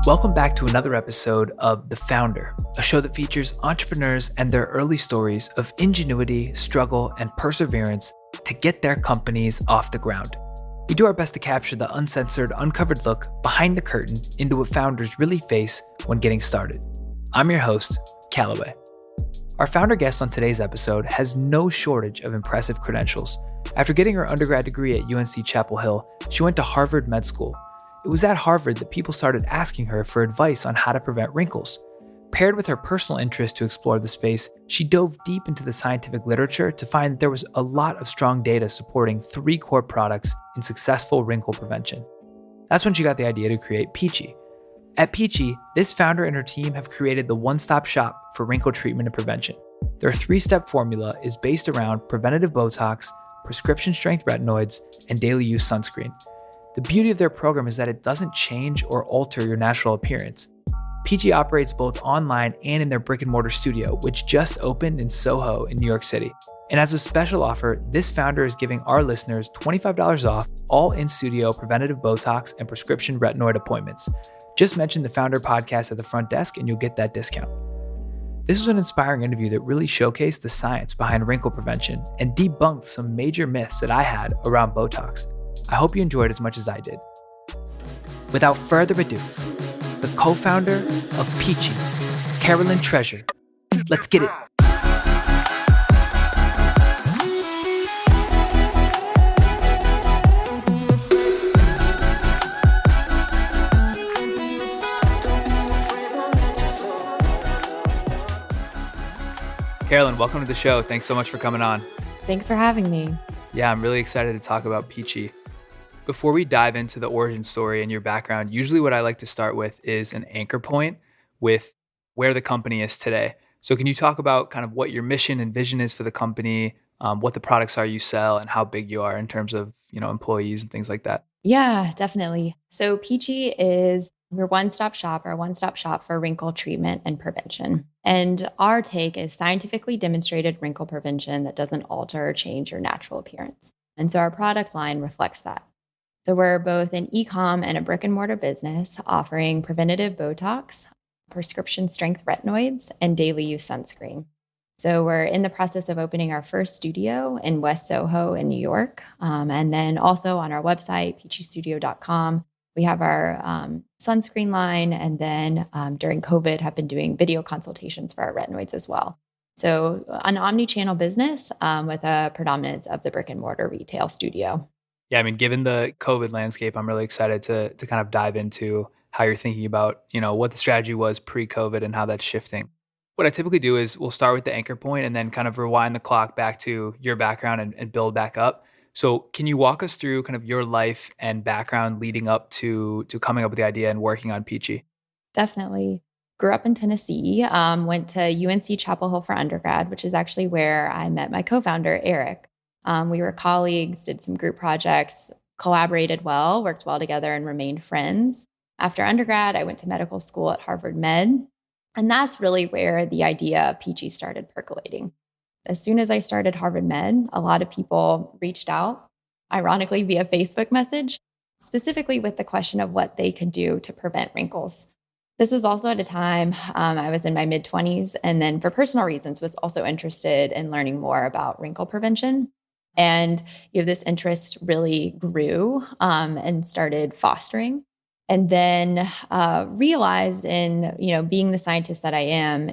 Welcome back to another episode of The Founder, a show that features entrepreneurs and their early stories of ingenuity, struggle, and perseverance to get their companies off the ground. We do our best to capture the uncensored, uncovered look behind the curtain into what founders really face when getting started. I'm your host, Kallaway. Our founder guest on today's episode has no shortage of impressive credentials. After getting her undergrad degree at UNC Chapel Hill, she went to Harvard Med School. It was at Harvard that people started asking her for advice on how to prevent wrinkles. Paired with her personal interest to explore the space, she dove deep into the scientific literature to find that there was a lot of strong data supporting 3 core products in successful wrinkle prevention. That's when she got the idea to create Peachy. At Peachy, this founder and her team have created the one-stop shop for wrinkle treatment and prevention. Their 3-step formula is based around preventative Botox, prescription-strength retinoids, and daily use sunscreen. The beauty of their program is that it doesn't change or alter your natural appearance. Peachy operates both online and in their brick-and-mortar studio, which just opened in Soho in New York City. And as a special offer, this founder is giving our listeners $25 off all in-studio preventative Botox and prescription retinoid appointments. Just mention the Founder Podcast at the front desk and you'll get that discount. This was an inspiring interview that really showcased the science behind wrinkle prevention and debunked some major myths that I had around Botox. I hope you enjoyed as much as I did. Without further ado, the co-founder of Peachy, Carolyn Treasure. Let's get it. Carolyn, welcome to the show. Thanks so much for coming on. Thanks for having me. Yeah, I'm really excited to talk about Peachy. Before we dive into the origin story and your background, usually what I like to start with is an anchor point with where the company is today. So can you talk about kind of what your mission and vision is for the company, what the products are you sell, and how big you are in terms of, employees and things like that? Yeah, definitely. So Peachy is your one-stop shop for wrinkle treatment and prevention. And our take is scientifically demonstrated wrinkle prevention that doesn't alter or change your natural appearance. And so our product line reflects that. So we're both an e-com and a brick and mortar business offering preventative Botox, prescription strength retinoids, and daily use sunscreen. So we're in the process of opening our first studio in West Soho in New York. And then also on our website, peachystudio.com, we have our sunscreen line. And then during COVID, have been doing video consultations for our retinoids as well. So an omni-channel business with a predominance of the brick and mortar retail studio. Yeah, I mean, given the COVID landscape, I'm really excited to kind of dive into how you're thinking about, what the strategy was pre-COVID and how that's shifting. What I typically do is we'll start with the anchor point and then kind of rewind the clock back to your background and build back up. So can you walk us through kind of your life and background leading up to coming up with the idea and working on Peachy? Definitely. Grew up in Tennessee, went to UNC Chapel Hill for undergrad, which is actually where I met my co-founder, Eric. We were colleagues, did some group projects, collaborated well, worked well together, and remained friends. After undergrad, I went to medical school at Harvard Med. And that's really where the idea of Peachy started percolating. As soon as I started Harvard Med, a lot of people reached out, ironically via Facebook message, specifically with the question of what they could do to prevent wrinkles. This was also at a time I was in my mid-20s, and then for personal reasons was also interested in learning more about wrinkle prevention. And this interest really grew and started fostering. And then realized in, being the scientist that I am,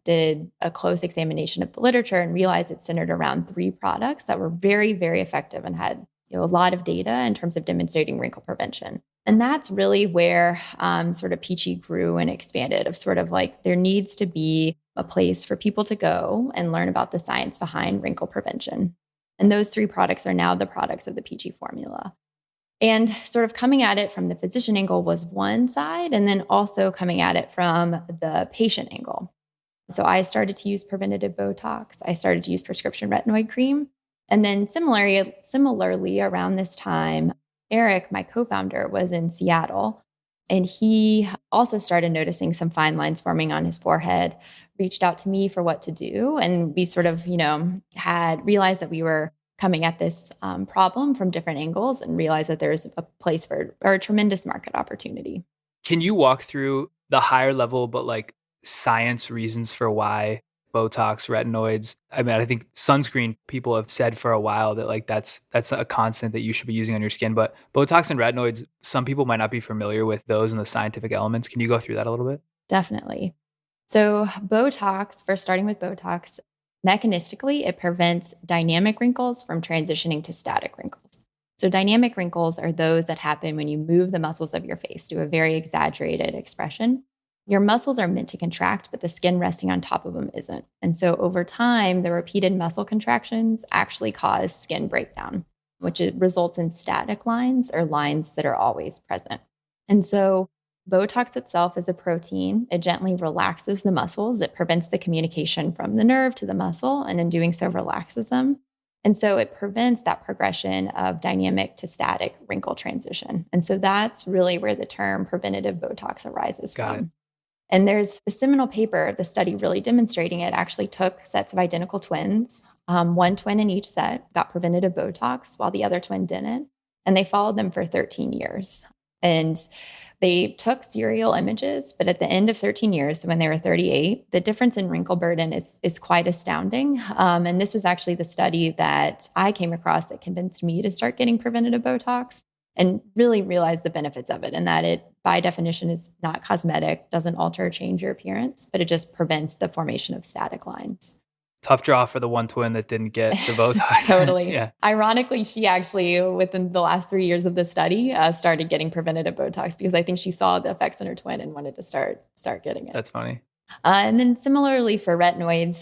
did a close examination of the literature and realized it centered around 3 products that were very, very effective and had a lot of data in terms of demonstrating wrinkle prevention. And that's really where sort of Peachy grew and expanded of sort of like there needs to be a place for people to go and learn about the science behind wrinkle prevention. And those 3 products are now the products of the Peachy formula. And sort of coming at it from the physician angle was one side, and then also coming at it from the patient angle. So I started to use preventative Botox. I started to use prescription retinoid cream. And then similarly around this time, Eric, my co-founder, was in Seattle, and he also started noticing some fine lines forming on his forehead, reached out to me for what to do. And we sort of, had realized that we were coming at this problem from different angles and realized that there's a place for or a tremendous market opportunity. Can you walk through the higher level, but like science reasons for why Botox, retinoids? I mean, I think sunscreen people have said for a while that like that's a constant that you should be using on your skin. But Botox and retinoids, some people might not be familiar with those and the scientific elements. Can you go through that a little bit? Definitely. So, Botox, first starting with Botox, mechanistically, it prevents dynamic wrinkles from transitioning to static wrinkles. So, dynamic wrinkles are those that happen when you move the muscles of your face to a very exaggerated expression. Your muscles are meant to contract, but the skin resting on top of them isn't. And so, over time, the repeated muscle contractions actually cause skin breakdown, which results in static lines or lines that are always present. And so, Botox itself is a protein. It gently relaxes the muscles. It prevents the communication from the nerve to the muscle, and in doing so, relaxes them. And so it prevents that progression of dynamic to static wrinkle transition. And so that's really where the term preventative Botox arises Got it. from. And there's a seminal paper, the study really demonstrating it, actually took sets of identical twins. One twin in each set got preventative Botox while the other twin didn't. And they followed them for 13 years. And they took serial images, but at the end of 13 years, so when they were 38, the difference in wrinkle burden is quite astounding. And this was actually the study that I came across that convinced me to start getting preventative Botox and really realize the benefits of it, and that it, by definition, is not cosmetic, doesn't alter or change your appearance, but it just prevents the formation of static lines. Tough draw for the one twin that didn't get the Botox. Totally. Yeah. Ironically, she actually, within the last 3 years of the study, started getting preventative Botox because I think she saw the effects in her twin and wanted to start getting it. That's funny. And then similarly for retinoids,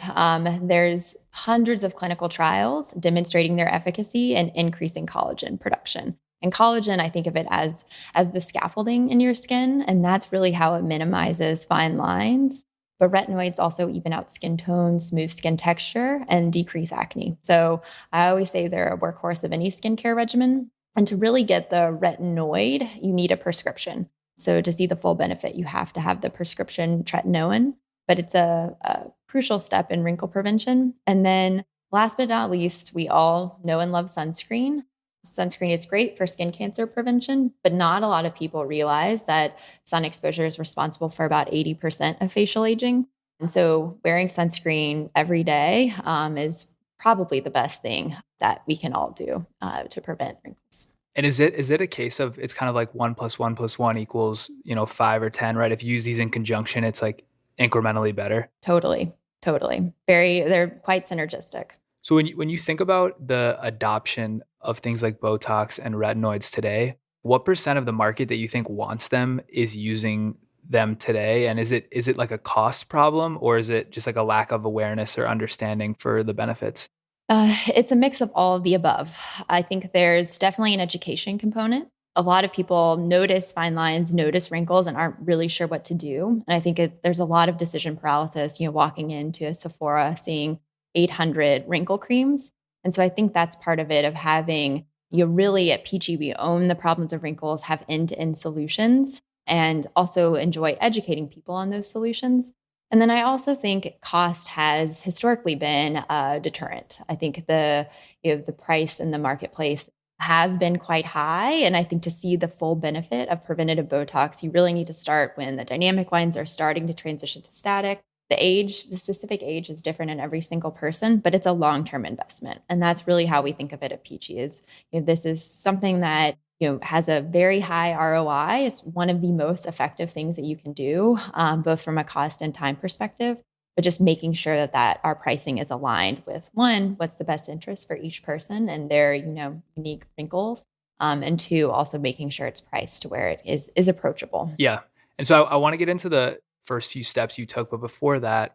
there's hundreds of clinical trials demonstrating their efficacy in increasing collagen production. And collagen, I think of it as the scaffolding in your skin, and that's really how it minimizes fine lines. But retinoids also even out skin tone, smooth skin texture, and decrease acne. So I always say they're a workhorse of any skincare regimen. And to really get the retinoid, you need a prescription. So to see the full benefit, you have to have the prescription tretinoin, but it's a crucial step in wrinkle prevention. And then last but not least, we all know and love sunscreen. Sunscreen is great for skin cancer prevention, but not a lot of people realize that sun exposure is responsible for about 80% of facial aging. And so wearing sunscreen every day is probably the best thing that we can all do to prevent wrinkles. And is it a case of it's kind of like 1 + 1 + 1 equals, 5 or 10, right? If you use these in conjunction, it's like incrementally better. Totally. They're quite synergistic. So when you think about the adoption of things like Botox and retinoids today, what % of the market that you think wants them is using them today? And is it like a cost problem, or is it just like a lack of awareness or understanding for the benefits? It's a mix of all of the above. I think there's definitely an education component. A lot of people notice fine lines, notice wrinkles, and aren't really sure what to do. And I think there's a lot of decision paralysis, walking into a Sephora, seeing 800 wrinkle creams. And so I think that's part of it, of having, really at Peachy, we own the problems of wrinkles, have end-to-end solutions, and also enjoy educating people on those solutions. And then I also think cost has historically been a deterrent. I think the price in the marketplace has been quite high. And I think to see the full benefit of preventative Botox, you really need to start when the dynamic lines are starting to transition to static. The specific age is different in every single person, but it's a long-term investment. And that's really how we think of it at Peachy is, this is something that, has a very high ROI. It's one of the most effective things that you can do, both from a cost and time perspective, but just making sure that our pricing is aligned with, one, what's the best interest for each person and their, unique wrinkles. And two, also making sure it's priced to where it is approachable. Yeah. And so I want to get into the first few steps you took, but before that,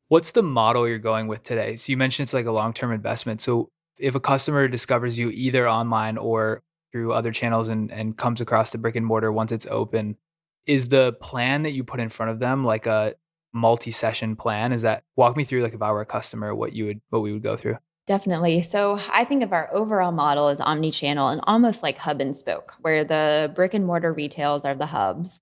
what's the model you're going with today? So you mentioned it's like a long-term investment. So if a customer discovers you either online or through other channels and comes across the brick and mortar once it's open, is the plan that you put in front of them like a multi-session plan? Walk me through, like if I were a customer, what we would go through? Definitely. So I think of our overall model as omni-channel and almost like hub and spoke, where the brick and mortar retails are the hubs.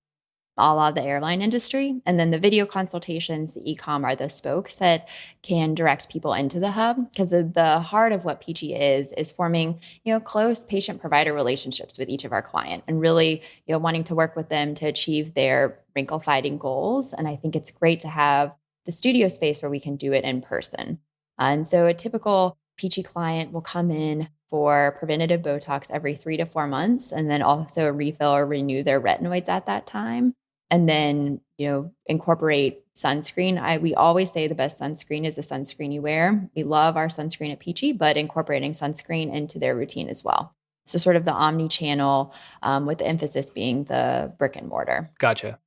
a la the airline industry. And then the video consultations, the e-com are the spokes that can direct people into the hub, because the heart of what Peachy is forming, close patient provider relationships with each of our client and really, wanting to work with them to achieve their wrinkle fighting goals. And I think it's great to have the studio space where we can do it in person. And so a typical Peachy client will come in for preventative Botox every 3 to 4 months, and then also refill or renew their retinoids at that time. And then, incorporate sunscreen. We always say the best sunscreen is the sunscreen you wear. We love our sunscreen at Peachy, but incorporating sunscreen into their routine as well. So sort of the omni-channel, with the emphasis being the brick and mortar. Gotcha.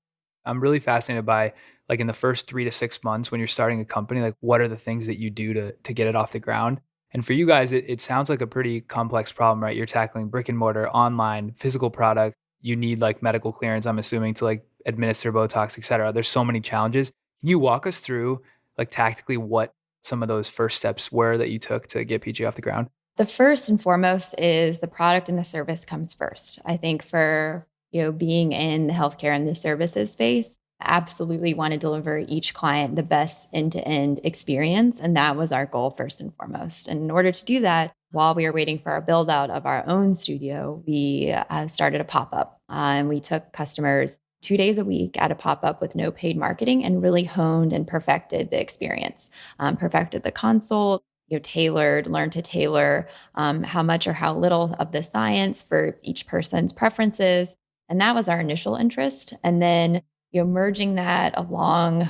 I'm really fascinated by, like, in the first 3 to 6 months when you're starting a company, like, what are the things that you do to get it off the ground? And for you guys, it sounds like a pretty complex problem, right? You're tackling brick and mortar, online, physical product. You need like medical clearance, I'm assuming, to like administer Botox, et cetera. There's so many challenges. Can you walk us through, like, tactically what some of those first steps were that you took to get PG off the ground? The first and foremost is the product and the service comes first. I think for, being in the healthcare and the services space, absolutely want to deliver each client the best end-to-end experience. And that was our goal first and foremost. And in order to do that, while we were waiting for our build out of our own studio, we started a pop-up. And we took customers 2 days a week at a pop-up with no paid marketing and really honed and perfected the experience, perfected the consult, learned to tailor how much or how little of the science for each person's preferences. And that was our initial interest. And then merging that along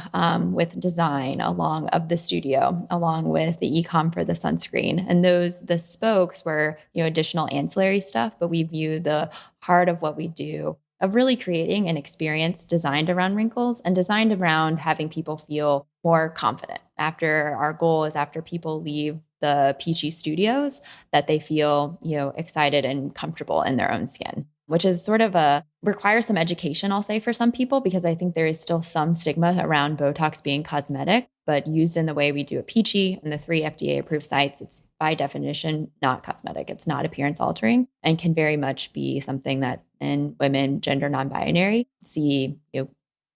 with design, along of the studio, along with the e-com for the sunscreen. And the spokes were, additional ancillary stuff, but we view the heart of what we do of really creating an experience designed around wrinkles and designed around having people feel more confident. Our goal is after people leave the Peachy studios, that they feel, excited and comfortable in their own skin, which is sort of requires some education, I'll say, for some people, because I think there is still some stigma around Botox being cosmetic, but used in the way we do at Peachy and the 3 FDA approved sites, it's by definition not cosmetic. It's not appearance altering and can very much be something that men, women, gender non-binary see,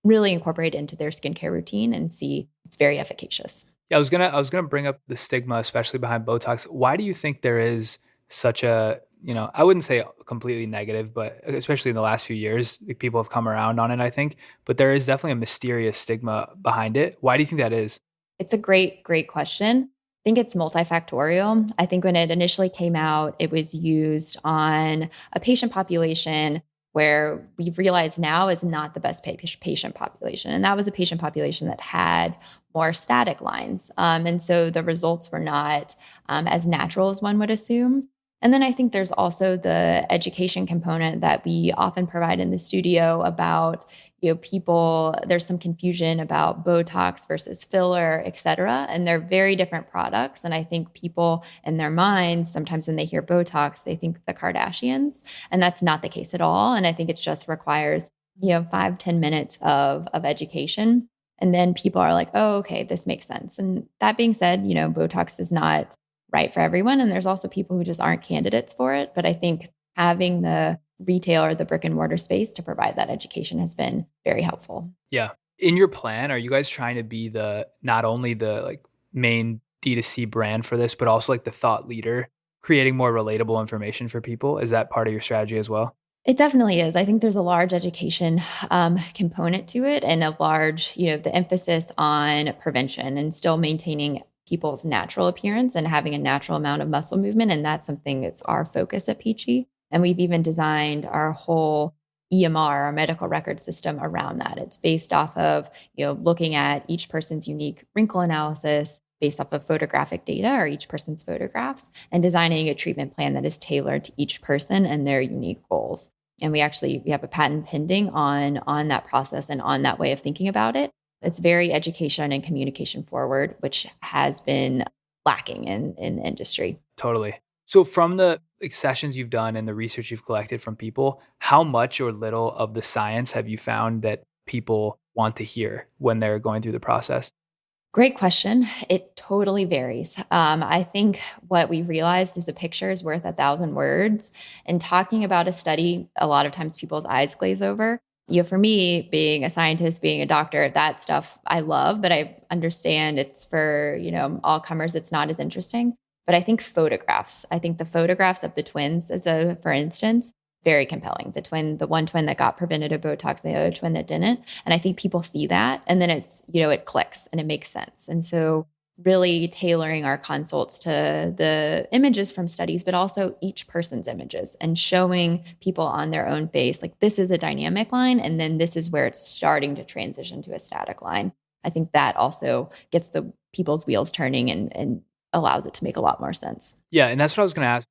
really incorporate into their skincare routine and see it's very efficacious. Yeah, I was gonna bring up the stigma, especially behind Botox. Why do you think there is such a, I wouldn't say completely negative, but especially in the last few years, like, people have come around on it, I think, but there is definitely a mysterious stigma behind it. Why do you think that is? It's a great, great question. I think it's multifactorial. I think when it initially came out, it was used on a patient population where we've realized now is not the best patient population. And that was a patient population that had more static lines. And so the results were not as natural as one would assume. And then I think there's also the education component that we often provide in the studio about, people, there's some confusion about Botox versus filler, et cetera. And they're very different products. And I think people in their minds, sometimes when they hear Botox, they think the Kardashians, and that's not the case at all. And I think it just requires, 5-10 minutes of education. And then people are like, oh, okay, this makes sense. And that being said, Botox is not right for everyone. And there's also people who just aren't candidates for it. But I think having the retail or the brick and mortar space to provide that education has been very helpful. Yeah. In your plan, are you guys trying to be not only the like main D2C brand for this, but also like the thought leader, creating more relatable information for people? Is that part of your strategy as well? It definitely is. I think there's a large education component to it, and a large, the emphasis on prevention and still maintaining people's natural appearance and having a natural amount of muscle movement. And that's something that's our focus at Peachy. And we've even designed our whole EMR, our medical record system, around that. It's based off of, looking at each person's unique wrinkle analysis based off of photographic data or each person's photographs, and designing a treatment plan that is tailored to each person and their unique goals. And we have a patent pending on that process and on that way of thinking about it. It's very education and communication forward, which has been lacking in the industry. Totally. So from the sessions you've done and the research you've collected from people, how much or little of the science have you found that people want to hear when they're going through the process? Great question. It totally varies. I think what we realized is a picture is worth 1,000 words. And talking about a study, a lot of times people's eyes glaze over. For me, being a scientist, being a doctor, that stuff I love, but I understand it's for, all comers, it's not as interesting. But I think the photographs of the twins, for instance, very compelling. The one twin that got preventative Botox, the other twin that didn't. And I think people see that and then it clicks and it makes sense. And so really tailoring our consults to the images from studies, but also each person's images and showing people on their own face, like this is a dynamic line. And then this is where it's starting to transition to a static line. I think that also gets the people's wheels turning and allows it to make a lot more sense. Yeah. And that's what I was going to ask.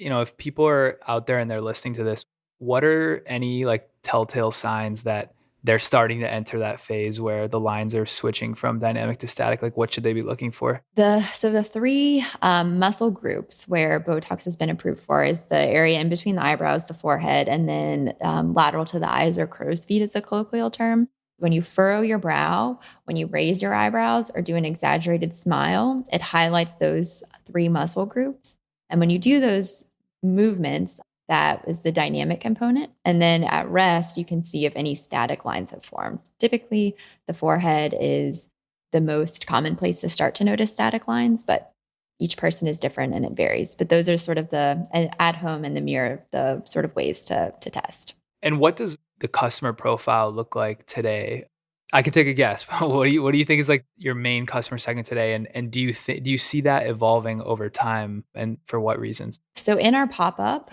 If people are out there and they're listening to this, what are any like telltale signs that they're starting to enter that phase where the lines are switching from dynamic to static? Like what should they be looking for? The three muscle groups where Botox has been approved for is the area in between the eyebrows, the forehead, and then lateral to the eyes, or crow's feet is a colloquial term. When you furrow your brow, when you raise your eyebrows or do an exaggerated smile, it highlights those three muscle groups. And when you do those movements, that is the dynamic component. And then at rest, you can see if any static lines have formed. Typically, the forehead is the most common place to start to notice static lines, but each person is different and it varies. But those are sort of the at home and the mirror, the sort of ways to test. And what does the customer profile look like today? I can take a guess, but what do you think is like your main customer segment today? And do you see that evolving over time, and for what reasons? So in our pop-up,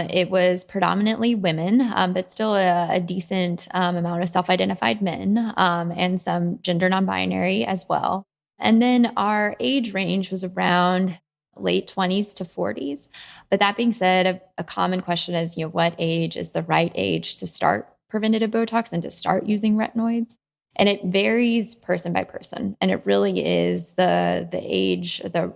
it was predominantly women, but still a decent amount of self-identified men, and some gender non-binary as well. And then our age range was around late 20s to 40s. But that being said, a common question is, what age is the right age to start preventative Botox and to start using retinoids? And it varies person by person. And it really is the age, the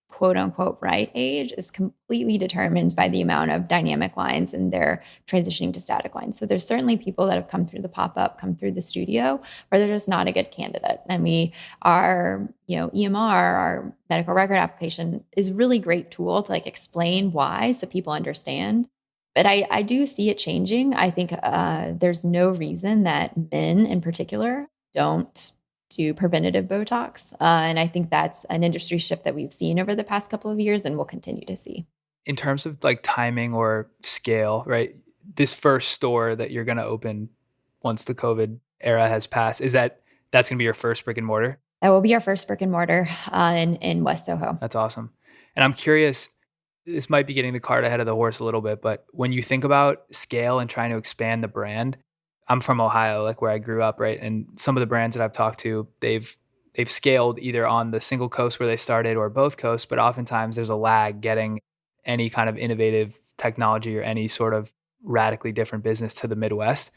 quote unquote right age is completely determined by the amount of dynamic lines and their transitioning to static lines. So there's certainly people that have come through the pop-up, come through the studio, where they're just not a good candidate. And our EMR, our medical record application is a really great tool to like explain why so people understand. But I do see it changing. I think there's no reason that men in particular don't do preventative Botox. And I think that's an industry shift that we've seen over the past couple of years and will continue to see. In terms of like timing or scale, right? This first store that you're going to open once the COVID era has passed, that's going to be your first brick and mortar? That will be our first brick and mortar in West Soho. That's awesome. And I'm curious, this might be getting the cart ahead of the horse a little bit, but when you think about scale and trying to expand the brand, I'm from Ohio, like where I grew up, right? And some of the brands that I've talked to, they've scaled either on the single coast where they started or both coasts, but oftentimes there's a lag getting any kind of innovative technology or any sort of radically different business to the Midwest.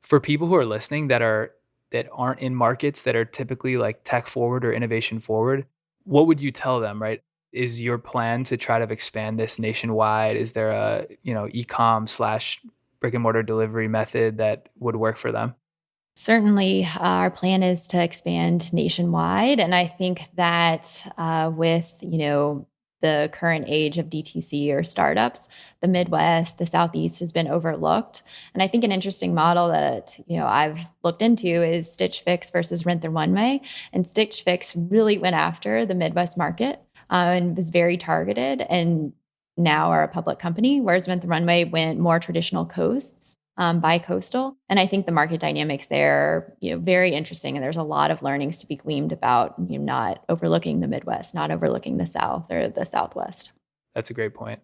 For people who are listening that aren't in markets that are typically like tech forward or innovation forward, what would you tell them, right? Is your plan to try to expand this nationwide? Is there a, e-com / brick and mortar delivery method that would work for them? Certainly, our plan is to expand nationwide. And I think that with, the current age of DTC or startups, the Midwest, the Southeast has been overlooked. And I think an interesting model that, I've looked into is Stitch Fix versus Rent the Runway. And Stitch Fix really went after the Midwest market and was very targeted and now are a public company, whereas Rent the Runway went more traditional coasts, bi-coastal. And I think the market dynamics there, very interesting. And there's a lot of learnings to be gleaned about not overlooking the Midwest, not overlooking the South or the Southwest. That's a great point.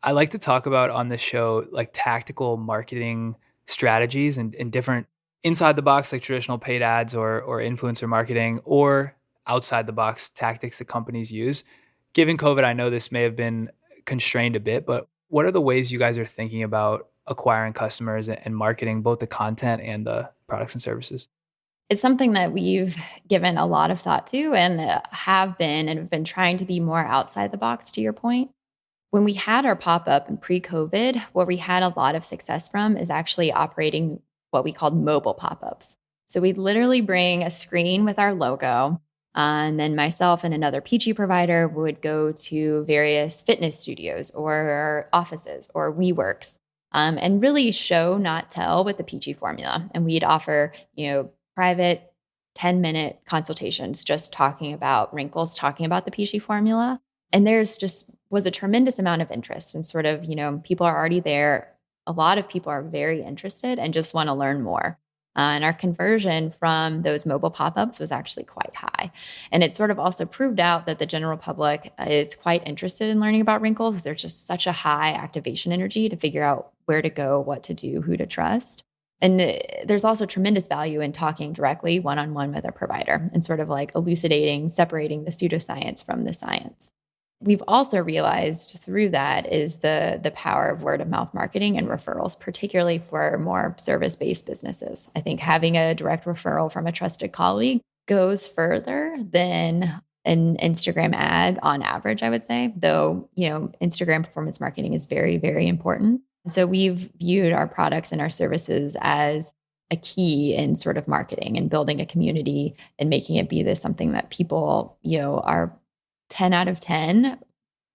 I like to talk about on this show, like tactical marketing strategies and different inside the box, like traditional paid ads or influencer marketing, or outside the box tactics that companies use. Given COVID, I know this may have been constrained a bit, but what are the ways you guys are thinking about acquiring customers and marketing both the content and the products and services? It's something that we've given a lot of thought to and have been trying to be more outside the box, to your point. When we had our pop-up in pre-COVID, what we had a lot of success from is actually operating what we called mobile pop-ups. So we'd literally bring a screen with our logo, and then myself and another Peachy provider would go to various fitness studios or offices or WeWorks. and really show, not tell with the Peachy formula. And we'd offer, private 10-minute consultations, just talking about wrinkles, talking about the Peachy formula. And there's just was a tremendous amount of interest and sort of, people are already there. A lot of people are very interested and just want to learn more. And our conversion from those mobile pop-ups was actually quite high. And it sort of also proved out that the general public is quite interested in learning about wrinkles. There's just such a high activation energy to figure out where to go, what to do, who to trust. And there's also tremendous value in talking directly one-on-one with a provider and sort of like elucidating, separating the pseudoscience from the science. We've also realized through that is the power of word of mouth marketing and referrals, particularly for more service-based businesses. I think having a direct referral from a trusted colleague goes further than an Instagram ad on average, I would say, though, Instagram performance marketing is very, very important. And so we've viewed our products and our services as a key in sort of marketing and building a community and making it be this something that people, are 10 out of 10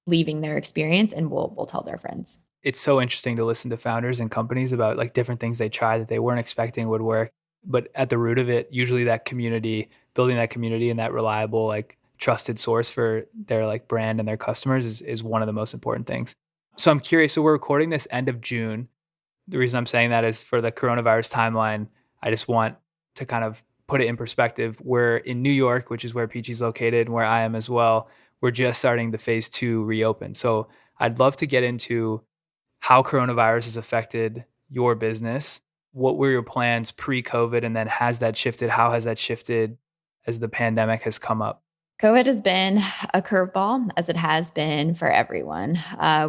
leaving their experience and will tell their friends. It's so interesting to listen to founders and companies about like different things they try that they weren't expecting would work. But at the root of it, usually that community, building that community and that reliable, like trusted source for their like brand and their customers is one of the most important things. So I'm curious. So we're recording this end of June. The reason I'm saying that is for the coronavirus timeline. I just want to kind of put it in perspective. We're in New York, which is where Peachy's located and where I am as well. We're just starting the phase 2 reopen. So I'd love to get into how coronavirus has affected your business. What were your plans pre-COVID? And then has that shifted? How has that shifted as the pandemic has come up? COVID has been a curveball, as it has been for everyone.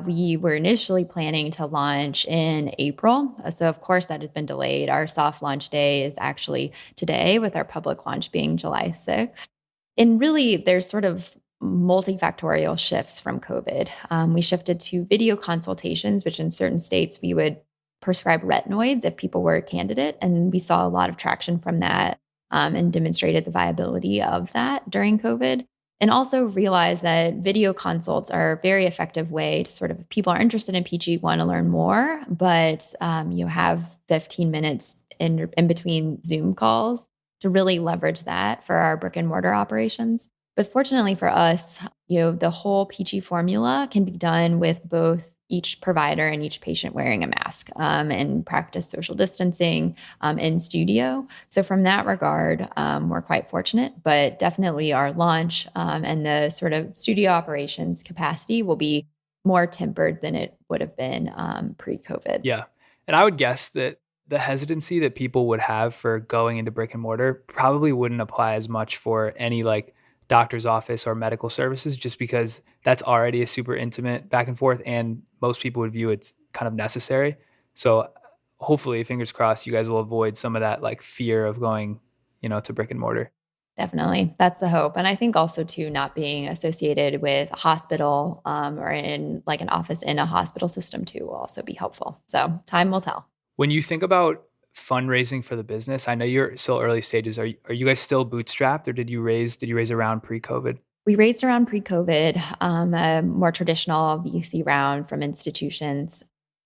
We were initially planning to launch in April. So, of course, that has been delayed. Our soft launch day is actually today, with our public launch being July 6th. And really, there's sort of multifactorial shifts from COVID. We shifted to video consultations, which in certain states we would prescribe retinoids if people were a candidate. And we saw a lot of traction from that. And demonstrated the viability of that during COVID. And also realized that video consults are a very effective way to sort of, if people are interested in Peachy, want to learn more, but you have 15 minutes in between Zoom calls to really leverage that for our brick and mortar operations. But fortunately for us, the whole Peachy formula can be done with both each provider and each patient wearing a mask and practice social distancing in studio. So from that regard, we're quite fortunate, but definitely our launch and the sort of studio operations capacity will be more tempered than it would have been pre-COVID. Yeah. And I would guess that the hesitancy that people would have for going into brick and mortar probably wouldn't apply as much for any like doctor's office or medical services, just because that's already a super intimate back and forth and most people would view it's kind of necessary. So hopefully, fingers crossed, you guys will avoid some of that like fear of going, to brick and mortar. Definitely. That's the hope. And I think also too, not being associated with a hospital or in like an office in a hospital system too will also be helpful. So time will tell. When you think about fundraising for the business, I know you're still early stages. Are you guys still bootstrapped or did you raise around pre-COVID? We raised around pre-COVID, a more traditional VC round from institutions,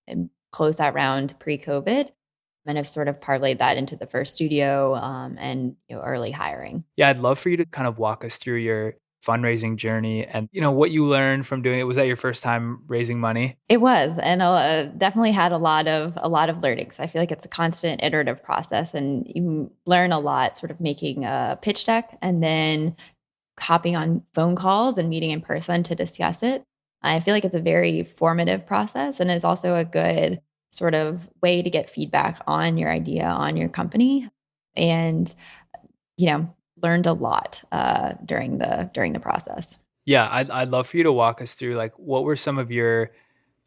and closed that round pre-COVID, and have sort of parlayed that into the first studio and early hiring. Yeah, I'd love for you to kind of walk us through your fundraising journey and what you learned from doing it. Was that your first time raising money? It was, and definitely had a lot of learnings. I feel like it's a constant iterative process, and you learn a lot sort of making a pitch deck and then hopping on phone calls and meeting in person to discuss it. I feel like it's a very formative process and is also a good sort of way to get feedback on your idea, on your company, and learned a lot during the process. Yeah, I'd love for you to walk us through like what were some of your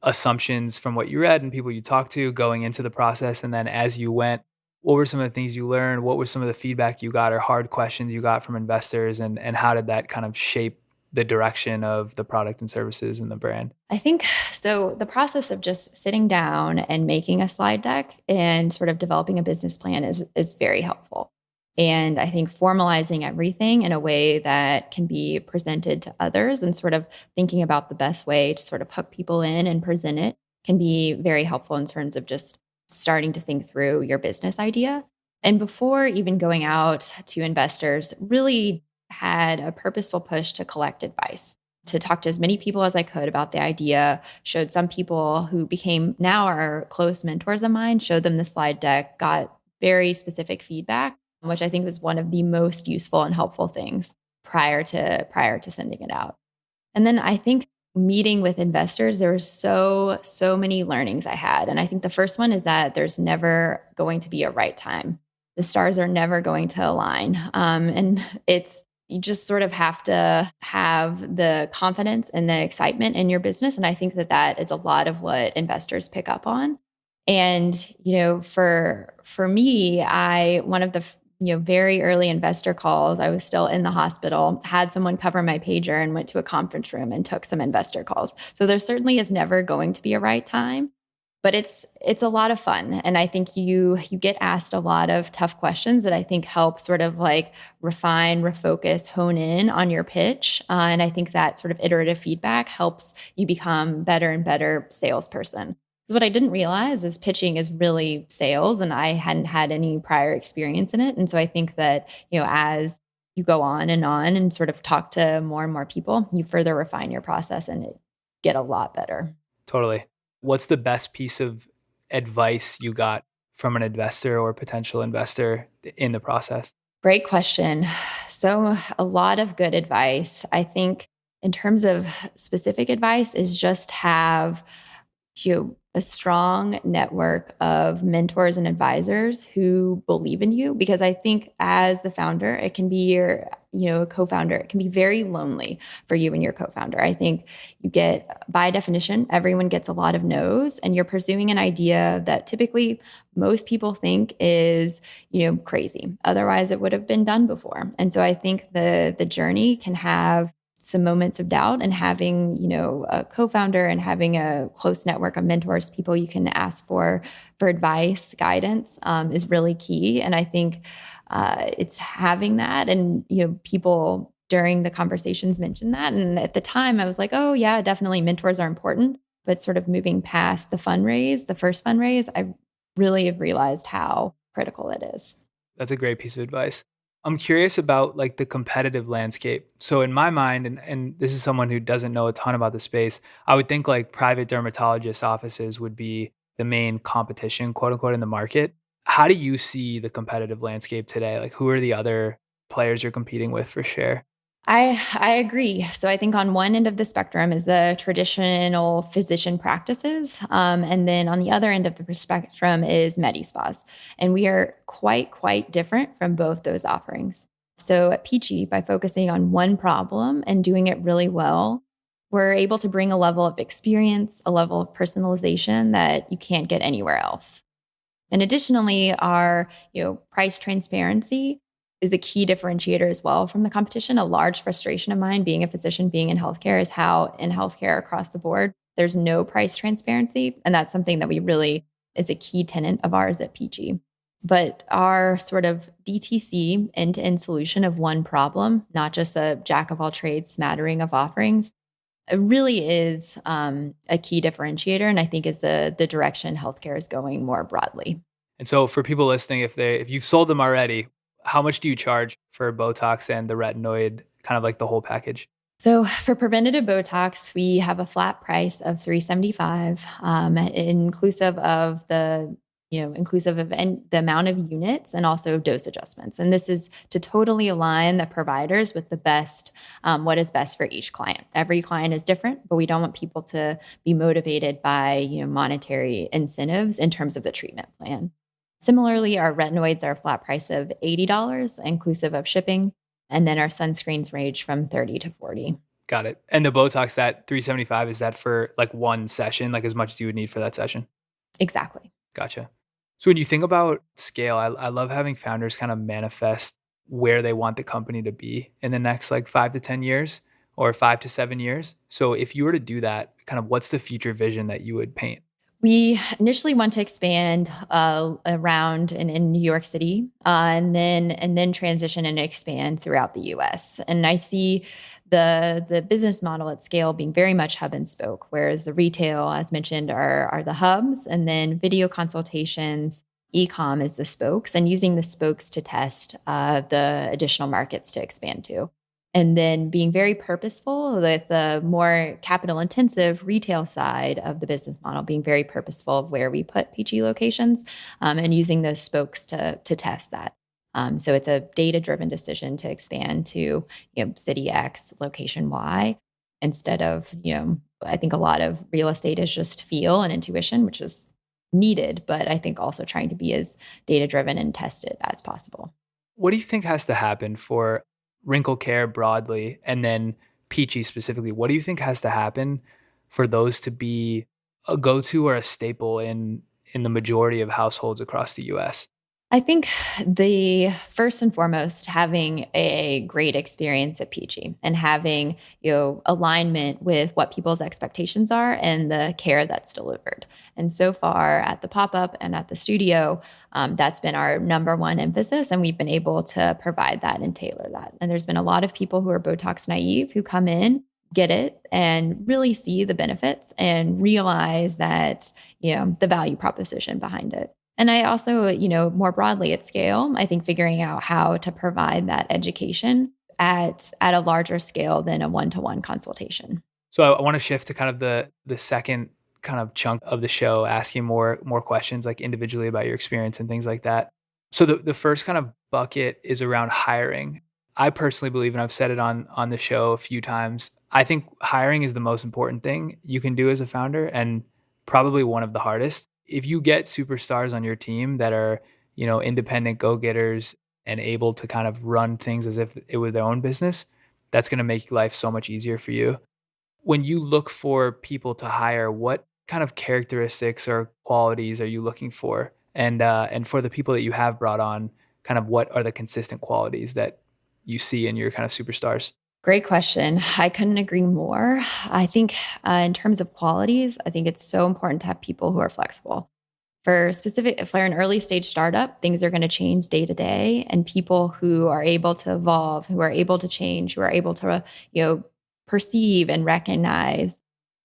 assumptions from what you read and people you talked to going into the process, and then as you went, what were some of the things you learned? What was some of the feedback you got or hard questions you got from investors, and how did that kind of shape the direction of the product and services and the brand? I think so. The process of just sitting down and making a slide deck and sort of developing a business plan is very helpful. And I think formalizing everything in a way that can be presented to others and sort of thinking about the best way to sort of hook people in and present it can be very helpful in terms of just starting to think through your business idea. And before even going out to investors, really had a purposeful push to collect advice, to talk to as many people as I could about the idea, showed some people who became now are close mentors of mine, showed them the slide deck, got very specific feedback, which I think was one of the most useful and helpful things prior to sending it out. And then I think meeting with investors, there were so many learnings I had. And I think the first one is that there's never going to be a right time. The stars are never going to align. And you just sort of have to have the confidence and the excitement in your business. And I think that is a lot of what investors pick up on. And, for me, one of the very early investor calls, I was still in the hospital, had someone cover my pager and went to a conference room and took some investor calls. So there certainly is never going to be a right time, but it's a lot of fun. And I think you get asked a lot of tough questions that I think help sort of like refine, refocus, hone in on your pitch. And I think that sort of iterative feedback helps you become better and better salesperson. Because what I didn't realize is pitching is really sales, and I hadn't had any prior experience in it. And so I think that, as you go on and sort of talk to more and more people, you further refine your process and it get a lot better. Totally. What's the best piece of advice you got from an investor or potential investor in the process? Great question. So a lot of good advice. I think in terms of specific advice is just have a strong network of mentors and advisors who believe in you. Because I think as the founder, it can be a co-founder, it can be very lonely for you and your co-founder. I think you get, by definition, everyone gets a lot of no's, and you're pursuing an idea that typically most people think is, crazy. Otherwise, it would have been done before. And so I think the journey can have some moments of doubt, and having, a co-founder and having a close network of mentors, people you can ask for advice, guidance, is really key. And I think it's having that, and, people during the conversations mentioned that. And at the time I was like, oh yeah, definitely mentors are important. But sort of moving past the first fundraise, I really have realized how critical it is. That's a great piece of advice. I'm curious about like the competitive landscape. So in my mind, and this is someone who doesn't know a ton about the space, I would think like private dermatologist offices would be the main competition, quote unquote, in the market. How do you see the competitive landscape today? Like, who are the other players you're competing with for share? I agree. So I think on one end of the spectrum is the traditional physician practices. And then on the other end of the spectrum is med spas. And we are quite different from both those offerings. So at Peachy, by focusing on one problem and doing it really well, we're able to bring a level of experience, a level of personalization that you can't get anywhere else. And additionally, our price transparency is a key differentiator as well from the competition. A large frustration of mine, being a physician, being in healthcare, is how in healthcare across the board, there's no price transparency. And that's something that we really is a key tenet of ours at Peachy. But our sort of DTC end-to-end solution of one problem, not just a jack of all trades smattering of offerings, it really is a key differentiator, and I think is the direction healthcare is going more broadly. And so for people listening, if you've sold them already, how much do you charge for Botox and the retinoid, kind of like the whole package? So for preventative Botox, we have a flat price of $375, inclusive of the amount of units and also dose adjustments. And this is to totally align the providers with the best, what is best for each client. Every client is different, but we don't want people to be motivated by monetary incentives in terms of the treatment plan. Similarly, our retinoids are a flat price of $80, inclusive of shipping. And then our sunscreens range from $30 to $40. Got it. And the Botox, that $375, is that for like one session, like as much as you would need for that session? Exactly. Gotcha. So when you think about scale, I love having founders kind of manifest where they want the company to be in the next like 5 to 10 years or 5 to 7 years. So if you were to do that, kind of what's the future vision that you would paint? We initially want to expand around in New York City, and then transition and expand throughout the U.S. And I see The business model at scale being very much hub and spoke, whereas the retail, as mentioned, are the hubs, and then video consultations, e-com is the spokes, and using the spokes to test the additional markets to expand to. And then being very purposeful with the more capital intensive retail side of the business model, being very purposeful of where we put Peachy locations, and using those spokes to test that. So it's a data-driven decision to expand to, city X, location Y, instead of, I think a lot of real estate is just feel and intuition, which is needed, but I think also trying to be as data-driven and tested as possible. What do you think has to happen for wrinkle care broadly and then Peachy specifically? What do you think has to happen for those to be a go-to or a staple in the majority of households across the US? I think the first and foremost, having a great experience at Peachy and having, alignment with what people's expectations are and the care that's delivered. And so far at the pop-up and at the studio, that's been our number one emphasis. And we've been able to provide that and tailor that. And there's been a lot of people who are Botox naive who come in, get it, and really see the benefits and realize that, the value proposition behind it. And I also, more broadly at scale, I think figuring out how to provide that education at a larger scale than a one-to-one consultation. So I want to shift to kind of the second kind of chunk of the show, asking more questions like individually about your experience and things like that. So the first kind of bucket is around hiring. I personally believe, and I've said it on the show a few times, I think hiring is the most important thing you can do as a founder and probably one of the hardest. If you get superstars on your team that are, independent go-getters and able to kind of run things as if it were their own business, that's going to make life so much easier for you. When you look for people to hire, what kind of characteristics or qualities are you looking for? And for the people that you have brought on, kind of what are the consistent qualities that you see in your kind of superstars? Great question. I couldn't agree more. I think in terms of qualities, I think it's so important to have people who are flexible. For an early stage startup, things are going to change day to day, and people who are able to evolve, who are able to change, who are able to, perceive and recognize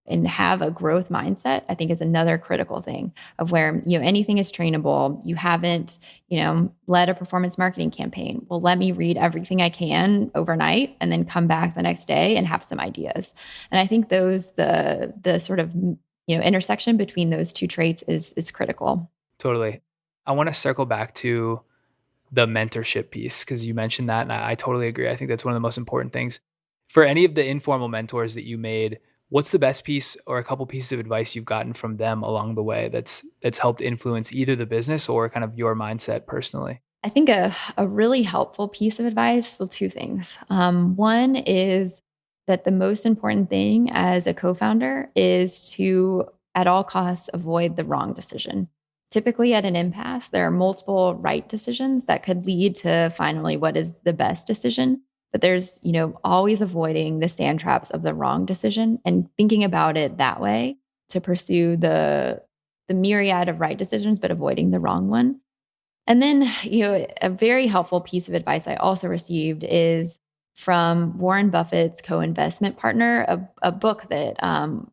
and have a growth mindset, I think is another critical thing of where, anything is trainable. You haven't, led a performance marketing campaign. Well, let me read everything I can overnight and then come back the next day and have some ideas. And I think the sort of, intersection between those two traits is critical. Totally. I want to circle back to the mentorship piece because you mentioned that, and I totally agree. I think that's one of the most important things. For any of the informal mentors that you made, what's the best piece or a couple pieces of advice you've gotten from them along the way that's helped influence either the business or kind of your mindset personally? I think a really helpful piece of advice, well, two things. One is that the most important thing as a co-founder is to, at all costs, avoid the wrong decision. Typically at an impasse, there are multiple right decisions that could lead to finally what is the best decision. But there's, always avoiding the sand traps of the wrong decision and thinking about it that way to pursue the myriad of right decisions, but avoiding the wrong one. And then, a very helpful piece of advice I also received is from Warren Buffett's co-investment partner, a book that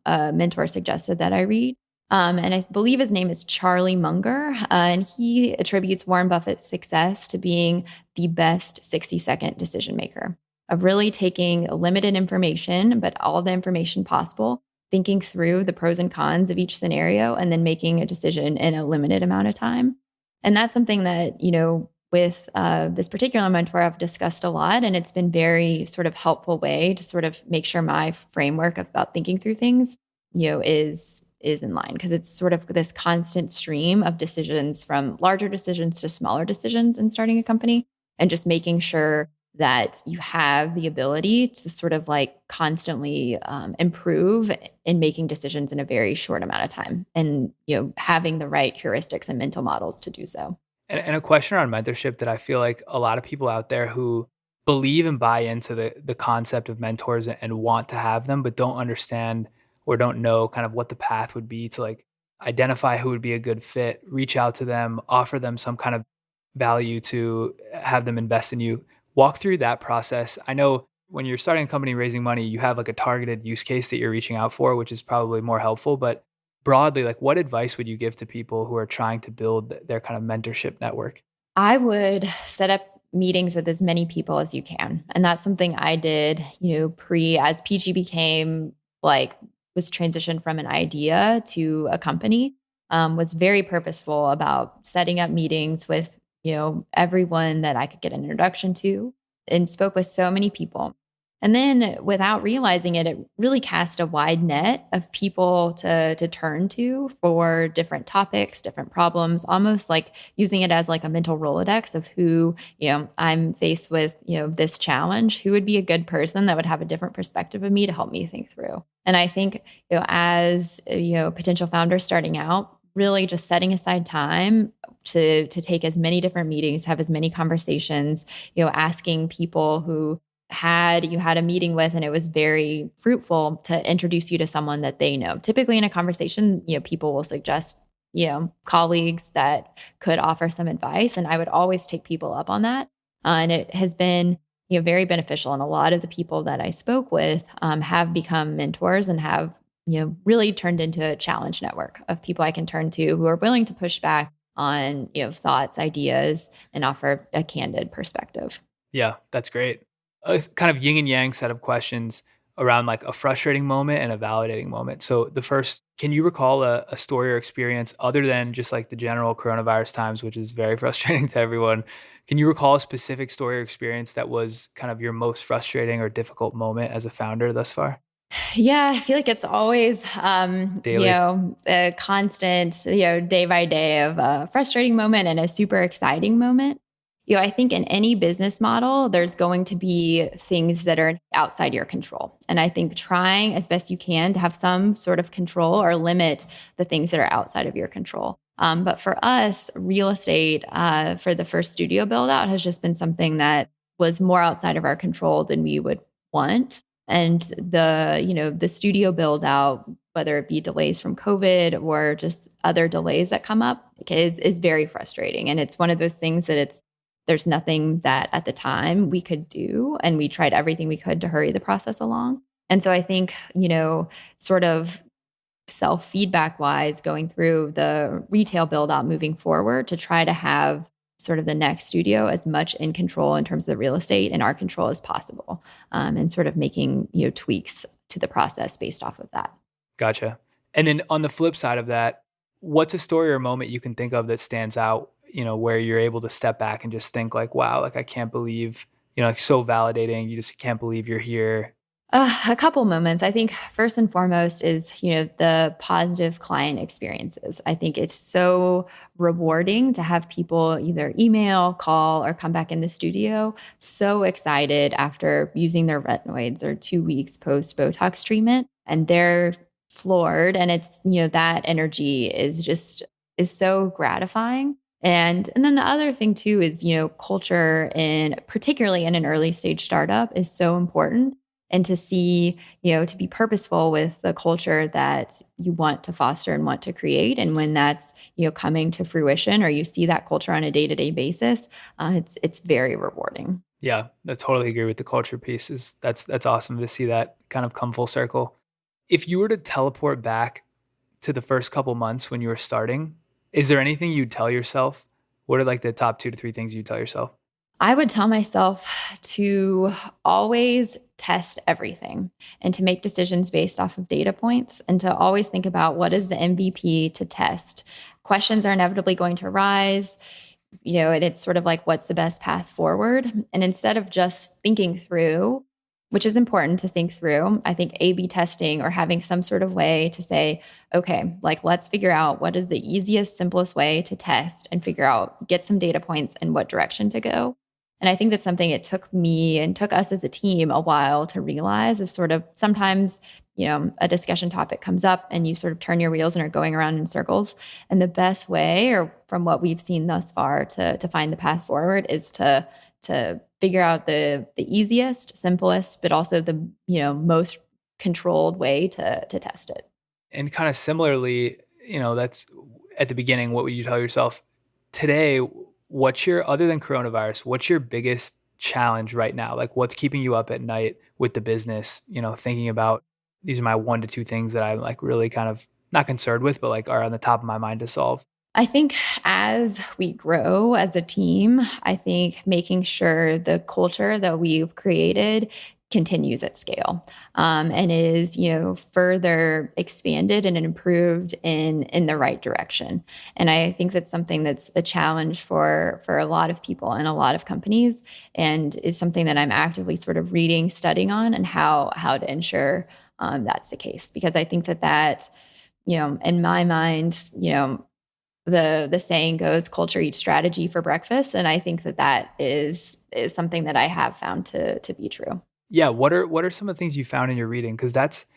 a mentor suggested that I read. And I believe his name is Charlie Munger. And he attributes Warren Buffett's success to being the best 60-second decision maker, of really taking limited information, but all the information possible, thinking through the pros and cons of each scenario, and then making a decision in a limited amount of time. And that's something that, with this particular mentor, I've discussed a lot, and it's been very sort of helpful way to sort of make sure my framework about thinking through things, is in line, because it's sort of this constant stream of decisions, from larger decisions to smaller decisions in starting a company, and just making sure that you have the ability to sort of like constantly improve in making decisions in a very short amount of time, and having the right heuristics and mental models to do so. And a question around mentorship that I feel like a lot of people out there who believe and buy into the concept of mentors and want to have them, but don't understand or don't know kind of what the path would be to like identify who would be a good fit, reach out to them, offer them some kind of value to have them invest in you. Walk through that process. I know when you're starting a company raising money, you have like a targeted use case that you're reaching out for, which is probably more helpful. But broadly, like what advice would you give to people who are trying to build their kind of mentorship network? I would set up meetings with as many people as you can. And that's something I did, as Peachy became like, was transitioned from an idea to a company, was very purposeful about setting up meetings with, everyone that I could get an introduction to, and spoke with so many people. And then without realizing it, it really cast a wide net of people to turn to for different topics, different problems, almost like using it as like a mental Rolodex of who, I'm faced with, this challenge, who would be a good person that would have a different perspective of me to help me think through. And I think, as, potential founders starting out, really just setting aside time to take as many different meetings, have as many conversations, asking people who you had a meeting with and it was very fruitful to introduce you to someone that they know. Typically in a conversation, people will suggest, colleagues that could offer some advice. And I would always take people up on that. And it has been, very beneficial. And a lot of the people that I spoke with have become mentors and have, really turned into a challenge network of people I can turn to who are willing to push back on, thoughts, ideas, and offer a candid perspective. Yeah, that's great. A kind of yin and yang set of questions around like a frustrating moment and a validating moment. So the first, can you recall a story or experience other than just like the general coronavirus times, which is very frustrating to everyone? Can you recall a specific story or experience that was kind of your most frustrating or difficult moment as a founder thus far? Yeah, I feel like it's always, Daily. a constant, day by day of a frustrating moment and a super exciting moment. I think in any business model, there's going to be things that are outside your control. And I think trying as best you can to have some sort of control or limit the things that are outside of your control. But for us, real estate for the first studio build out has just been something that was more outside of our control than we would want. And the studio build out, whether it be delays from COVID or just other delays that come up, is very frustrating. And it's one of those things that there's nothing that at the time we could do. And we tried everything we could to hurry the process along. And so I think, sort of self feedback wise, going through the retail build out moving forward to try to have sort of the next studio as much in control in terms of the real estate and our control as possible, and sort of making, tweaks to the process based off of that. Gotcha. And then on the flip side of that, what's a story or moment you can think of that stands out, where you're able to step back and just think like, wow, like I can't believe, like so validating. You just can't believe you're here. A couple moments. I think first and foremost is, the positive client experiences. I think it's so rewarding to have people either email, call, or come back in the studio so excited after using their retinoids or 2 weeks post Botox treatment. And they're floored. And it's, that energy is so gratifying. And then the other thing too is, culture, and particularly in an early stage startup, is so important. And to see, to be purposeful with the culture that you want to foster and want to create. And when that's, coming to fruition, or you see that culture on a day-to-day basis, it's very rewarding. Yeah, I totally agree with the culture piece. That's awesome to see that kind of come full circle. If you were to teleport back to the first couple months when you were starting, is there anything you'd tell yourself? What are like the top 2 to 3 things you'd tell yourself? I would tell myself to always test everything and to make decisions based off of data points, and to always think about what is the MVP to test. Questions are inevitably going to arise, and it's sort of like, what's the best path forward? And instead of just thinking through, which is important to think through, I think A/B testing, or having some sort of way to say, okay, like let's figure out what is the easiest, simplest way to test and figure out, get some data points and what direction to go. And I think that's something it took me and took us as a team a while to realize, of sort of sometimes, a discussion topic comes up and you sort of turn your wheels and are going around in circles. And the best way, or from what we've seen thus far, to find the path forward is to figure out the easiest, simplest, but also the, most controlled way to test it. And kind of similarly, that's at the beginning, what would you tell yourself today? Other than coronavirus, what's your biggest challenge right now? Like what's keeping you up at night with the business, thinking about these are my 1 to 2 things that I'm like really kind of not concerned with, but like are on the top of my mind to solve? I think as we grow as a team, I think making sure the culture that we've created continues at scale, and is further expanded and improved in the right direction. And I think that's something that's a challenge for a lot of people and a lot of companies, and is something that I'm actively sort of reading, studying on, and how to ensure that's the case. Because I think that in my mind, the saying goes, culture eats strategy for breakfast. And I think that is something that I have found to be true. Yeah. What are some of the things you found in your reading? Because that's,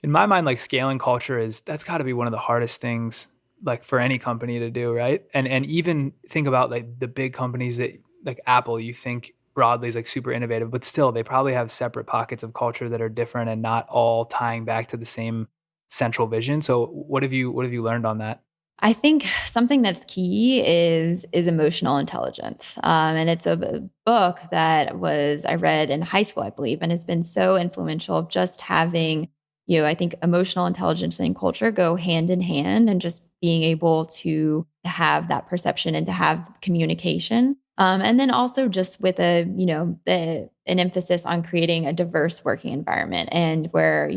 in my mind, like scaling culture that's got to be one of the hardest things like for any company to do, right? And even think about like the big companies that like Apple, you think broadly is like super innovative, but still they probably have separate pockets of culture that are different and not all tying back to the same central vision. So what have you learned on that? I think something that's key is emotional intelligence, and it's a book that I read in high school, I believe, and has been so influential. Just having, I think emotional intelligence and culture go hand in hand, and just being able to have that perception and to have communication, and then also just with an emphasis on creating a diverse working environment, and where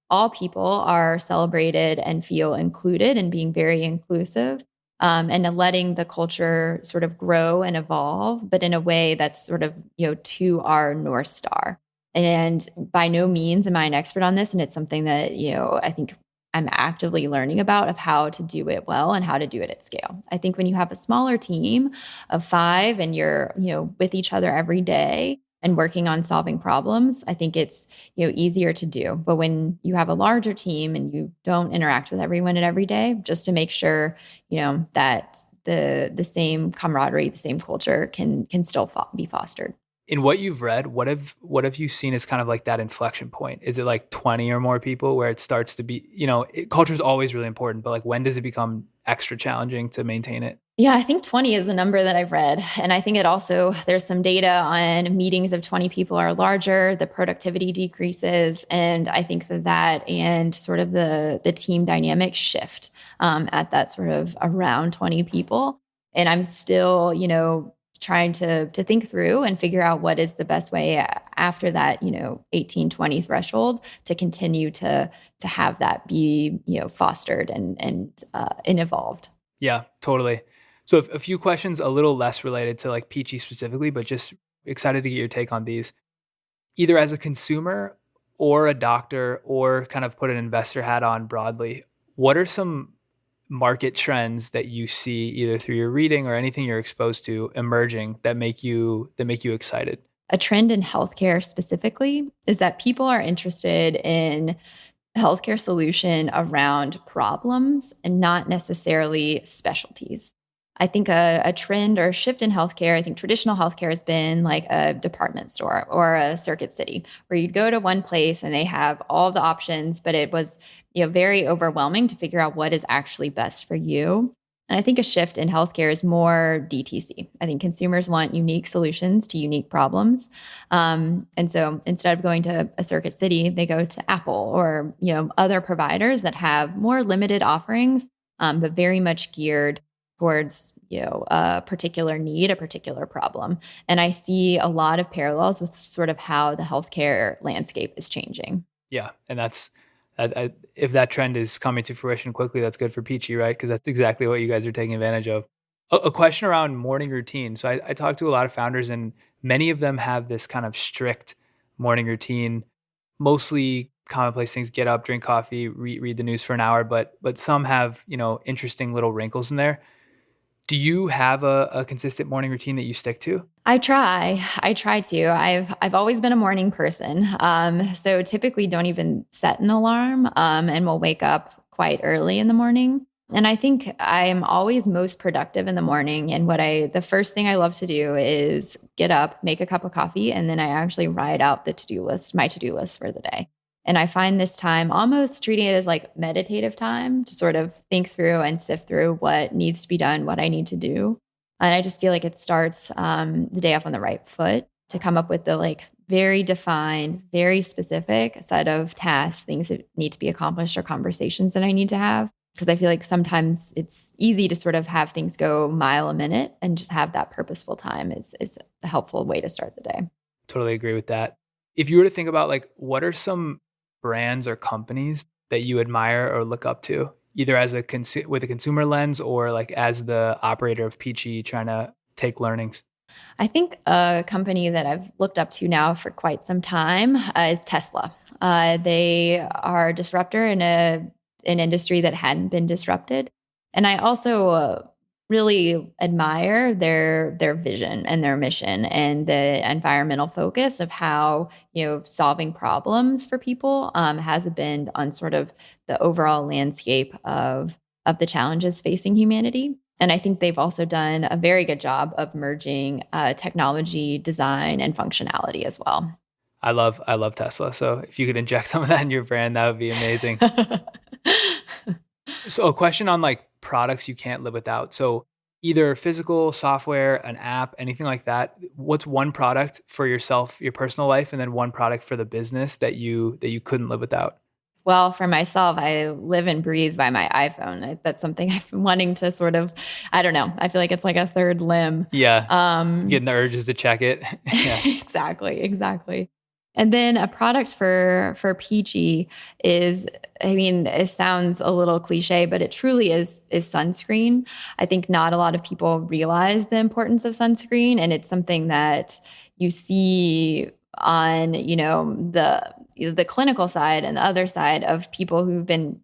all people are celebrated and feel included, and being very inclusive, and letting the culture sort of grow and evolve, but in a way that's sort of, to our North Star. And by no means am I an expert on this. And it's something that, I think I'm actively learning about, of how to do it well and how to do it at scale. I think when you have a smaller team of 5 and you're, with each other every day and working on solving problems, I think it's easier to do. But when you have a larger team and you don't interact with everyone every day, just to make sure that the same camaraderie, the same culture can still be fostered. In what you've read, what have you seen as kind of like that inflection point? Is it like 20 or more people where it starts to be, culture is always really important, but like when does it become extra challenging to maintain it? Yeah, I think 20 is the number that I've read. And I think there's some data on meetings of 20 people are larger, the productivity decreases. And I think that and sort of the team dynamics shift at that sort of around 20 people. And I'm still, trying to think through and figure out what is the best way after that, 18, 20 threshold to continue to have that be, fostered and evolved. Yeah, totally. So a few questions a little less related to like Peachy specifically, but just excited to get your take on these. Either as a consumer or a doctor, or kind of put an investor hat on broadly, what are some market trends that you see either through your reading or anything you're exposed to emerging that make you excited? A trend in healthcare specifically is that people are interested in healthcare solution around problems and not necessarily specialties. I think a trend or a shift in healthcare, I think traditional healthcare has been like a department store or a Circuit City, where you'd go to one place and they have all the options, but it was very overwhelming to figure out what is actually best for you. And I think a shift in healthcare is more DTC. I think consumers want unique solutions to unique problems. And so instead of going to a Circuit City, they go to Apple or other providers that have more limited offerings, but very much geared towards a particular need, a particular problem. And I see a lot of parallels with sort of how the healthcare landscape is changing. Yeah, and that's if that trend is coming to fruition quickly, that's good for Peachy, right? Because that's exactly what you guys are taking advantage of. A question around morning routine. So I talk to a lot of founders, and many of them have this kind of strict morning routine, mostly commonplace things: get up, drink coffee, read the news for an hour. But some have interesting little wrinkles in there. Do you have a consistent morning routine that you stick to? I try to. I've always been a morning person. So typically don't even set an alarm, and will wake up quite early in the morning. And I think I'm always most productive in the morning. And the first thing I love to do is get up, make a cup of coffee, and then I actually write out my to-do list for the day. And I find this time almost treating it as like meditative time to sort of think through and sift through what needs to be done, what I need to do. And I just feel like it starts the day off on the right foot to come up with the like very defined, very specific set of tasks, things that need to be accomplished or conversations that I need to have. Because I feel like sometimes it's easy to sort of have things go mile a minute, and just have that purposeful time is a helpful way to start the day. Totally agree with that. If you were to think about like, what are some brands or companies that you admire or look up to, either as with a consumer lens or like as the operator of Peachy trying to take learnings? I think a company that I've looked up to now for quite some time is Tesla. They are a disruptor in an industry that hadn't been disrupted. And I also really admire their vision and their mission and the environmental focus of how, solving problems for people has been on sort of the overall landscape of the challenges facing humanity. And I think they've also done a very good job of merging technology, design, and functionality as well. I love Tesla. So if you could inject some of that in your brand, that would be amazing. So a question on like products you can't live without. So either physical, software, an app, anything like that. What's one product for yourself, your personal life, and then one product for the business that you couldn't live without? Well, for myself, I live and breathe by my iPhone. That's something I've been wanting to sort of, I don't know. I feel like it's like a third limb. Yeah. Getting the urges to check it. Yeah. Exactly. And then a product for Peachy is, I mean, it sounds a little cliche, but it truly is sunscreen. I think not a lot of people realize the importance of sunscreen, and it's something that you see on, the clinical side and the other side of people who've been,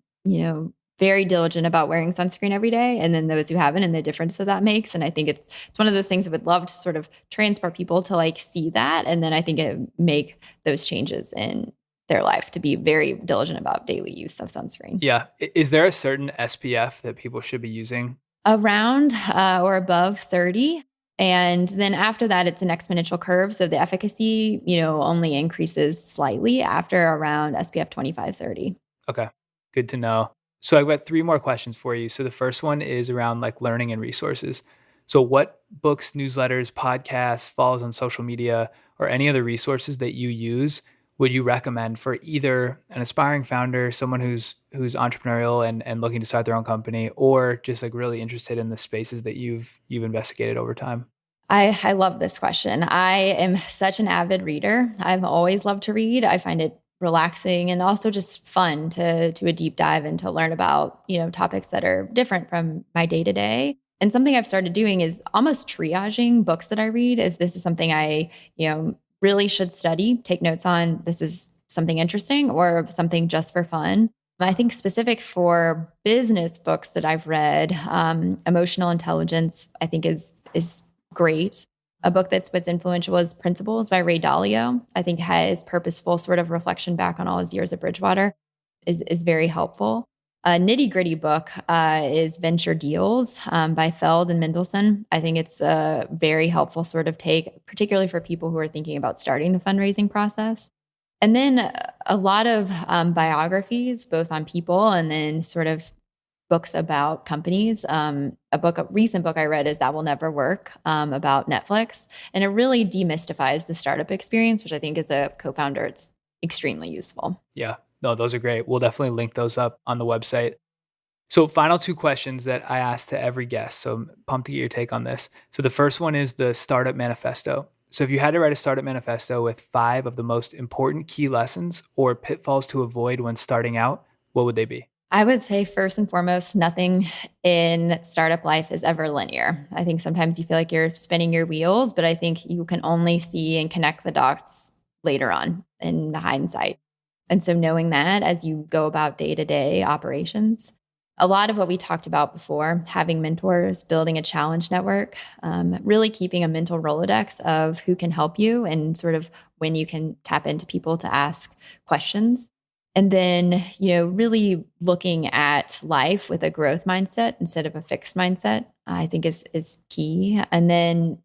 very diligent about wearing sunscreen every day, and then those who haven't, and the difference that makes. And I think it's one of those things I would love to sort of transport people to like see that, and then I think it make those changes in their life to be very diligent about daily use of sunscreen. Yeah. Is there a certain SPF that people should be using? Around or above 30. And then after that, it's an exponential curve. So the efficacy, only increases slightly after around SPF 25, 30. Okay. Good to know. So I've got 3 more questions for you. So the first one is around like learning and resources. So what books, newsletters, podcasts, follows on social media, or any other resources that you use would you recommend for either an aspiring founder, someone who's entrepreneurial and looking to start their own company, or just like really interested in the spaces that you've investigated over time? I love this question. I am such an avid reader. I've always loved to read. I find it relaxing and also just fun to do a deep dive and to learn about, topics that are different from my day to day. And something I've started doing is almost triaging books that I read. If this is something I, really should study, take notes on, this is something interesting or something just for fun. I think specific for business books that I've read, Emotional Intelligence, I think is great. A book that's influential is Principles by Ray Dalio. I think his purposeful sort of reflection back on all his years at Bridgewater is very helpful. A nitty gritty book is Venture Deals by Feld and Mendelsohn. I think it's a very helpful sort of take, particularly for people who are thinking about starting the fundraising process. And then a lot of biographies, both on people and then sort of books about companies. A recent book I read is That Will Never Work about Netflix. And it really demystifies the startup experience, which I think as a co-founder, it's extremely useful. Yeah, no, those are great. We'll definitely link those up on the website. So final 2 questions that I ask to every guest. So I'm pumped to get your take on this. So the first one is the startup manifesto. So if you had to write a startup manifesto with 5 of the most important key lessons or pitfalls to avoid when starting out, what would they be? I would say first and foremost, nothing in startup life is ever linear. I think sometimes you feel like you're spinning your wheels, but I think you can only see and connect the dots later on in hindsight. And so knowing that as you go about day-to-day operations, a lot of what we talked about before, having mentors, building a challenge network, really keeping a mental Rolodex of who can help you and sort of when you can tap into people to ask questions. And then, really looking at life with a growth mindset instead of a fixed mindset, I think is key. And then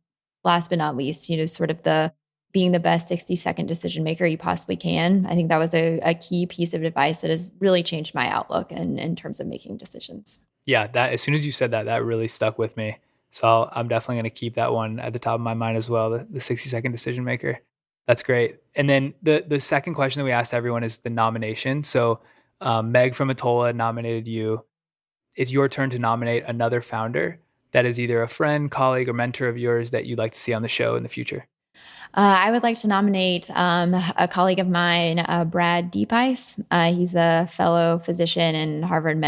last but not least, sort of being the best 60-second decision maker you possibly can. I think that was a key piece of advice that has really changed my outlook in terms of making decisions. Yeah, that as soon as you said that really stuck with me. So I'm definitely going to keep that one at the top of my mind as well, the 60-second decision maker. That's great. And then the second question that we asked everyone is the nomination. So Meg from Atola nominated you. It's your turn to nominate another founder that is either a friend, colleague, or mentor of yours that you'd like to see on the show in the future. I would like to nominate a colleague of mine, Brad Deepice. He's a fellow physician and Harvard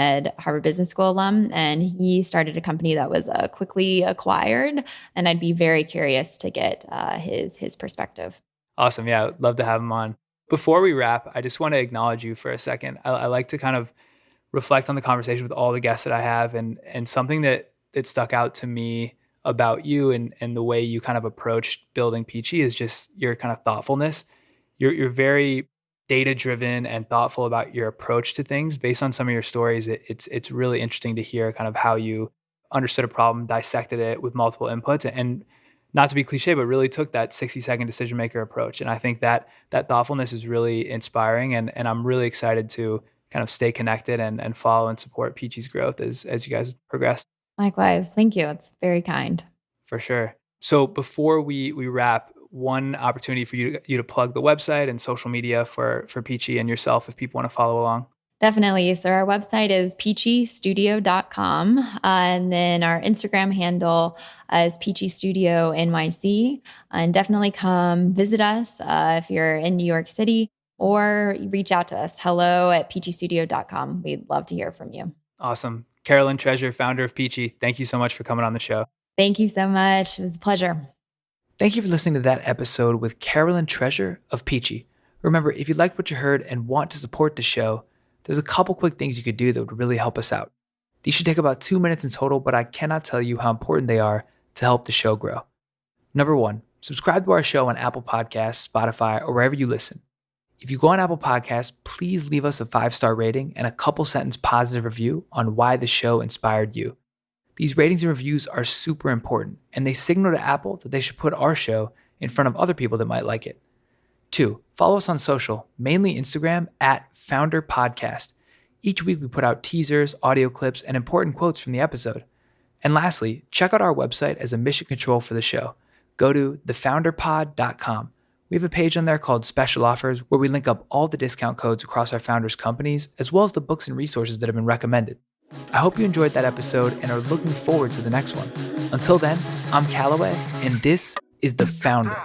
Business School alum, and he started a company that was quickly acquired. And I'd be very curious to get his perspective. Awesome. Yeah, I'd love to have him on. Before we wrap, I just want to acknowledge you for a second. I like to kind of reflect on the conversation with all the guests that I have, and something that stuck out to me about you and the way you kind of approached building Peachy is just your kind of thoughtfulness. You're very data driven and thoughtful about your approach to things. Based on some of your stories, it's really interesting to hear kind of how you understood a problem, dissected it with multiple inputs, and not to be cliche, but really took that 60-second decision maker approach. And I think that thoughtfulness is really inspiring, and I'm really excited to kind of stay connected and follow and support Peachy's growth as you guys progress. Likewise. Thank you. It's very kind. For sure. So before we wrap, one opportunity for you to plug the website and social media for Peachy and yourself if people want to follow along. Definitely. So our website is peachystudio.com. And then our Instagram handle is Peachy Studio NYC. And definitely come visit us if you're in New York City, or reach out to us, hello@peachystudio.com. We'd love to hear from you. Awesome. Carolyn Treasure, founder of Peachy, thank you so much for coming on the show. Thank you so much. It was a pleasure. Thank you for listening to that episode with Carolyn Treasure of Peachy. Remember, if you liked what you heard and want to support the show, there's a couple quick things you could do that would really help us out. These should take about 2 minutes in total, but I cannot tell you how important they are to help the show grow. Number 1, subscribe to our show on Apple Podcasts, Spotify, or wherever you listen. If you go on Apple Podcasts, please leave us a 5-star rating and a couple sentence positive review on why the show inspired you. These ratings and reviews are super important, and they signal to Apple that they should put our show in front of other people that might like it. 2, follow us on social, mainly Instagram @FounderPodcast. Each week we put out teasers, audio clips, and important quotes from the episode. And lastly, check out our website as a mission control for the show. Go to thefounderpod.com. We have a page on there called Special Offers where we link up all the discount codes across our founders' companies, as well as the books and resources that have been recommended. I hope you enjoyed that episode and are looking forward to the next one. Until then, I'm Kallaway, and this is The Founder.